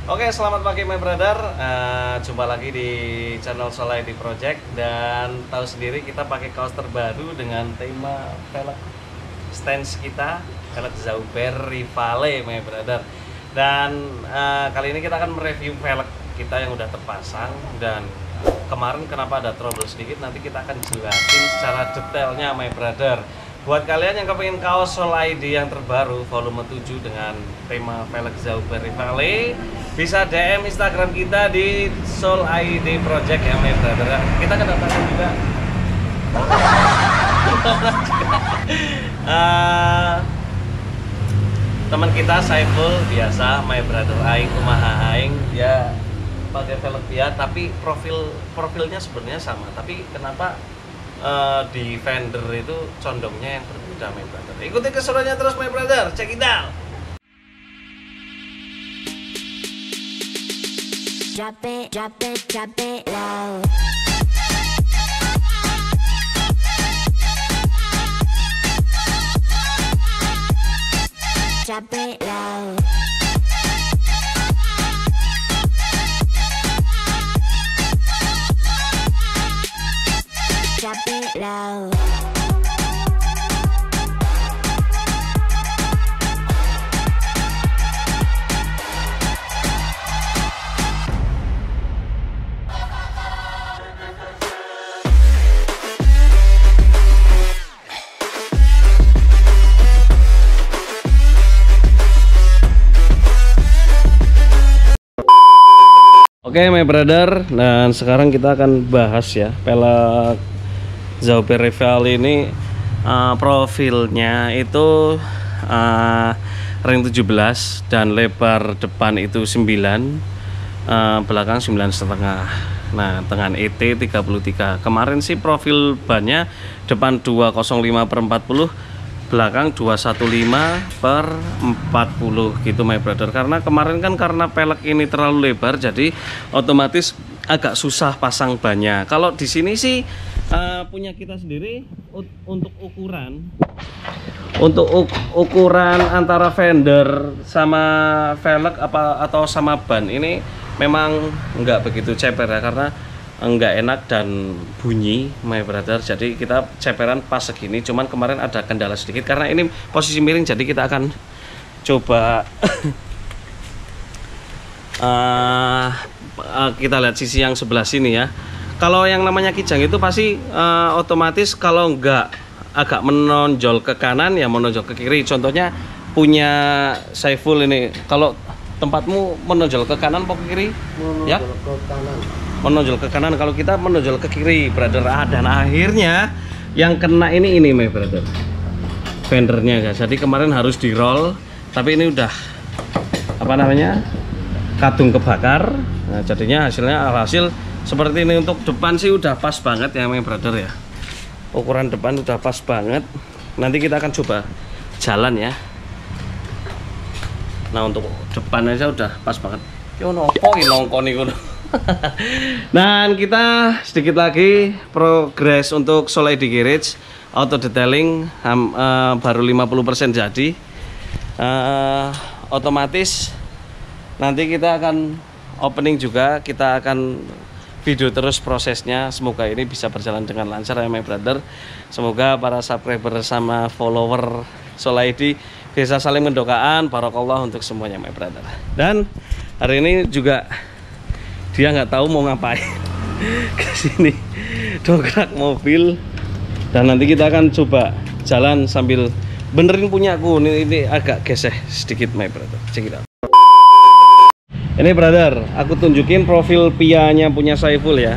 Oke, selamat pagi my brother. Jumpa lagi di channel Solaidi Project. Dan tahu sendiri kita pakai kaos terbaru dengan tema velg stance kita, velg Zauber Rivale my brother. Dan kali ini kita akan mereview velg kita yang udah terpasang. Dan kemarin kenapa ada trouble sedikit, nanti kita akan jelasin secara detailnya my brother. Buat kalian yang kepingin kaos Solaidi yang terbaru volume 7 dengan tema velg Zauber Rivale, bisa DM Instagram kita di Solaidi Project ya my brother. Kita kedatangan juga teman kita Saiful, biasa my brother aing kumaha aing, dia pakai velg dia tapi profilnya sebenarnya sama, tapi kenapa di fender itu condongnya yang berbeda my brother. Ikuti keseruannya terus my brother, check it out. Drop it low. Drop it low. Drop it low. Oke my brother, dan sekarang kita akan bahas ya velg Zauber Rivale ini. Profilnya itu ring 17 dan lebar depan itu 9, belakang 9,5. Nah dengan ET 33. Kemarin sih profil bannya depan 205/40, belakang 215/40 gitu my brother. Karena kemarin kan karena velg ini terlalu lebar, jadi otomatis agak susah pasang bannya. Kalau di sini sih punya kita sendiri untuk ukuran antara fender sama velg atau sama ban ini memang nggak begitu ceper ya, karena nggak enak dan bunyi my brother. Jadi kita ceperan pas segini, cuman kemarin ada kendala sedikit karena ini posisi miring, jadi kita akan coba kita lihat sisi yang sebelah sini ya. Kalau yang namanya kijang itu pasti otomatis kalau nggak agak menonjol ke kanan ya menonjol ke kiri. Contohnya punya Saiful ini, kalau tempatmu menonjol ke kanan atau ke kiri? Ya? Ke kanan. Menonjol ke kanan, kalau kita menonjol ke kiri brother. Dan akhirnya yang kena ini my brother, fendernya guys. Jadi kemarin harus di roll, tapi ini udah apa namanya, kadung kebakar. Nah jadinya hasil seperti ini. Untuk depan sih udah pas banget ya my brother ya, ukuran depan udah pas banget. Nanti kita akan coba jalan ya. Nah untuk depan aja udah pas banget. Yo nopo iki nongkon iku. Dan kita sedikit lagi progres untuk Solaidi Garage auto detailing baru 50% jadi. Otomatis nanti kita akan opening juga, kita akan video terus prosesnya. Semoga ini bisa berjalan dengan lancar ya my brother. Semoga para subscriber sama follower Solaidi bisa saling mendoakan barokallah untuk semuanya my brother. Dan hari ini juga dia nggak tahu mau ngapain ke sini, dongkrak mobil. Dan nanti kita akan coba jalan sambil benerin punyaku. Ini agak geseh sedikit my brother. Check it out. Ini brother, aku tunjukin profil pianya punya Saiful ya.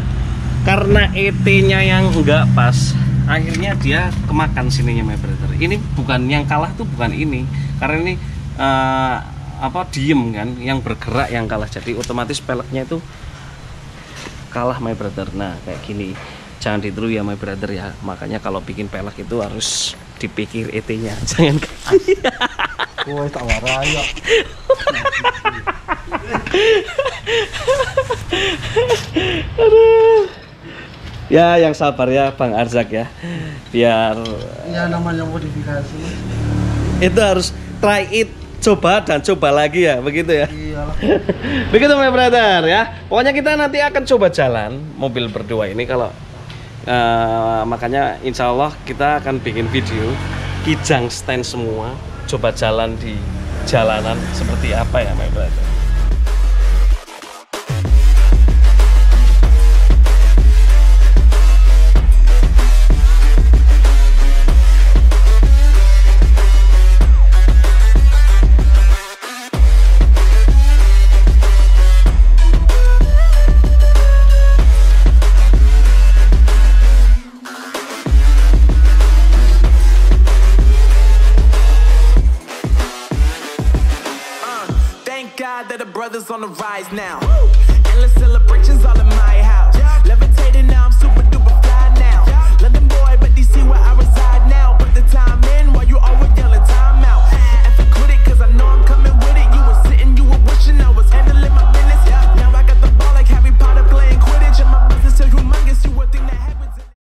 Karena ET-nya yang nggak pas, akhirnya dia kemakan sininya my brother. Ini bukan yang kalah tuh, bukan ini, karena ini diem kan, yang bergerak yang kalah. Jadi otomatis peleknya itu kalah my brother. Nah kayak gini, jangan ditiru ya my brother ya. Makanya kalau bikin pelek itu harus dipikir ET-nya, jangan Woi tak warai. Aduh. Ya yang sabar ya Bang Arzak ya. Biar Ya namanya modifikasi. itu harus try it coba dan coba lagi ya, begitu ya. Iyalah. Begitu my brother ya. Pokoknya kita nanti akan coba jalan mobil berdua ini kalau makanya insya Allah kita akan bikin video kijang stand semua, coba jalan di jalanan seperti apa ya my brother. Thank God that the brothers on the rise now. Endless celebrations all